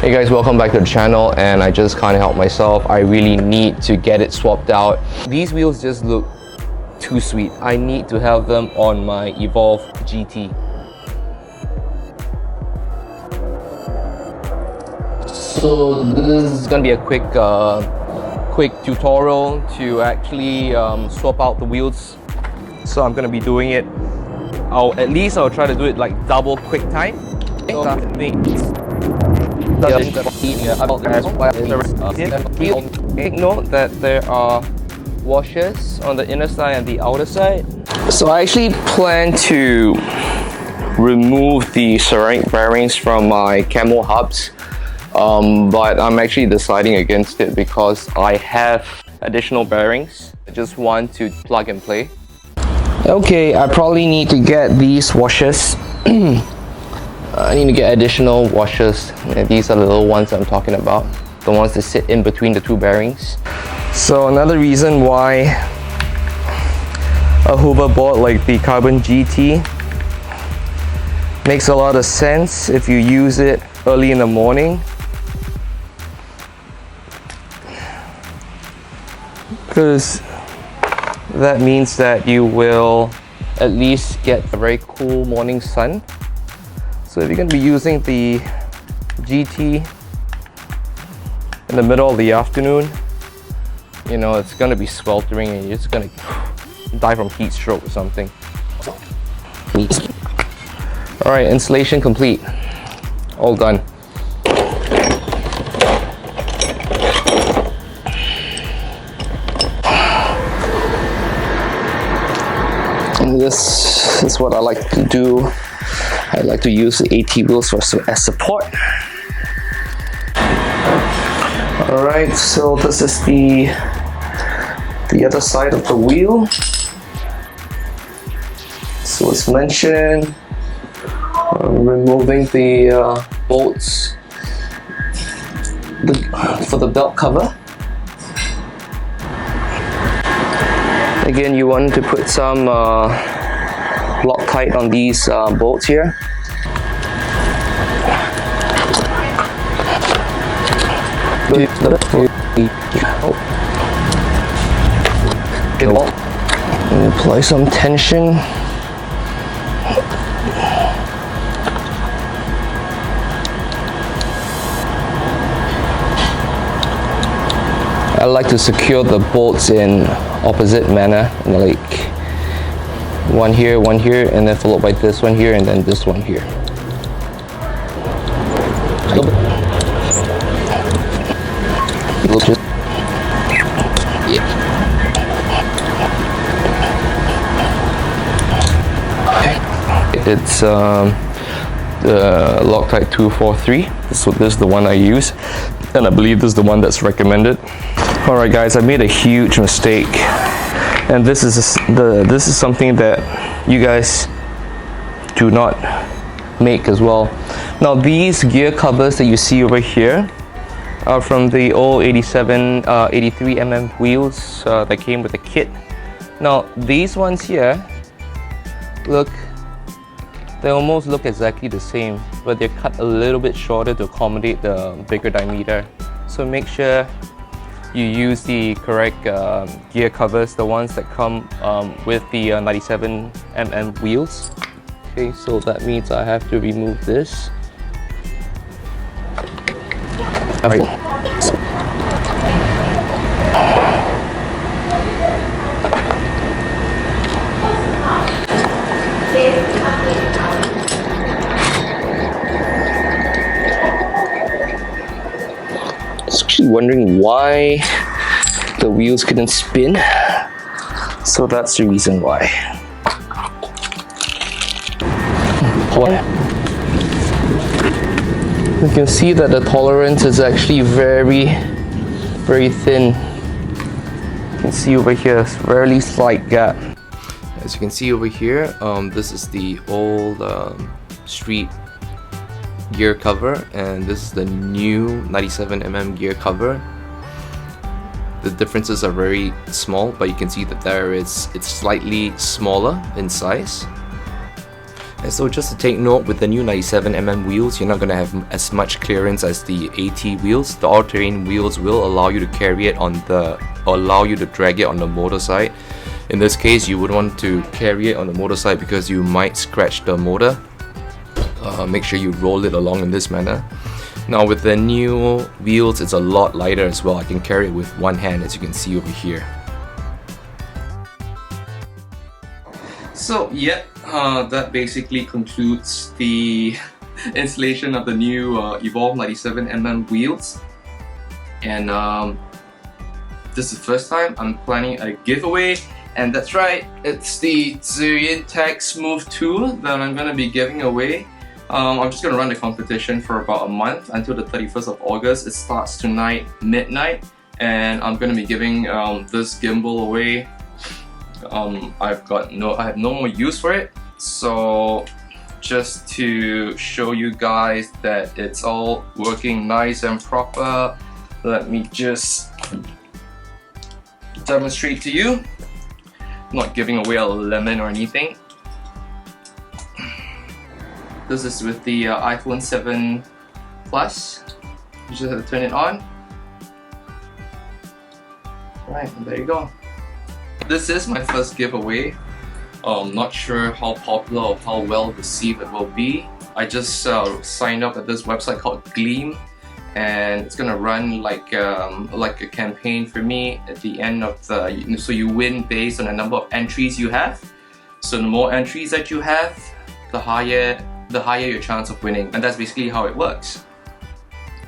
Hey guys, welcome back to the channel, and I just can't help myself. I really need to get it swapped out. These wheels just look too sweet. I need to have them on my Evolve GT. So this is gonna be a quick tutorial to actually swap out the wheels. So I'm gonna be doing it. I'll try to do it like double quick time. Take note that there are washers on the inner side and the outer side. So I actually plan to remove the ceramic bearings from my camo hubs, but I'm actually deciding against it because I have additional bearings. I just want to plug and play. Okay, I probably need to get these washers. I need to get additional washers. These are the little ones I'm talking about, the ones that sit in between the two bearings. So another reason why a hoverboard like the Carbon GT makes a lot of sense if you use it early in the morning, because that means that you will at least get a very cool morning sun. So if you're going to be using the GT in the middle of the afternoon, you know, it's going to be sweltering and you're just going to die from heat stroke or something. Alright, installation complete. All done. And this is what I like to do. I like to use the AT wheels as support. Alright, so this is the other side of the wheel. So as mentioned, removing the bolts for the belt cover. Again, you want to put some Loctite on these bolts here. And apply some tension. I like to secure the bolts in opposite manner, like one here, and then followed by this one here, and then this one here. It's the Loctite 243. This is the one I use, and I believe this is the one that's recommended. Alright guys, I made a huge mistake, and this is something that you guys do not make as well. Now these gear covers that you see over here are from the old 83 mm wheels that came with the kit. Now these ones here, look, they almost look exactly the same, but they're cut a little bit shorter to accommodate the bigger diameter. So make sure you use the correct gear covers, the ones that come with the 97 mm wheels. Okay, so that means I have to remove this. Actually wondering why the wheels couldn't spin, so that's the reason why. You can see that the tolerance is actually very thin. You can see over here, it's very slight gap. As you can see over here, this is the old street gear cover, and this is the new 97 mm gear cover. The differences are very small, but you can see that it's slightly smaller in size. And so just to take note, with the new 97mm wheels, you're not going to have as much clearance as the AT wheels. The all-terrain wheels will allow you to carry it on the, or allow you to drag it on the motor side. In this case, you would want to carry it on the motor side because you might scratch the motor. Make sure you roll it along in this manner. Now with the new wheels, it's a lot lighter as well. I can carry it with one hand, as you can see over here. So yeah, that basically concludes the installation of the new Evolve 97mm wheels. And this is the first time I'm planning a giveaway. And that's right, it's the Zhiyin Tech Smooth 2 that I'm going to be giving away. I'm just going to run the competition for about a month until the 31st of August. It starts tonight, midnight, and I'm going to be giving this gimbal away. I have no more use for it, so just to show you guys that it's all working nice and proper, let me just demonstrate to you. I'm not giving away a lemon or anything. This is with the iPhone 7 Plus. You just have to turn it on. Right, and there you go. This is my first giveaway. Not sure how popular or how well received it will be. I just signed up at this website called Gleam, and it's gonna run like a campaign for me at the end of the. So you win based on the number of entries you have. So the more entries that you have, the higher your chance of winning, and that's basically how it works.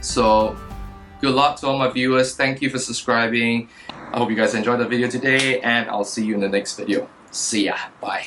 So good luck to all my viewers. Thank you for subscribing. I hope you guys enjoyed the video today, and I'll see you in the next video. See ya. Bye.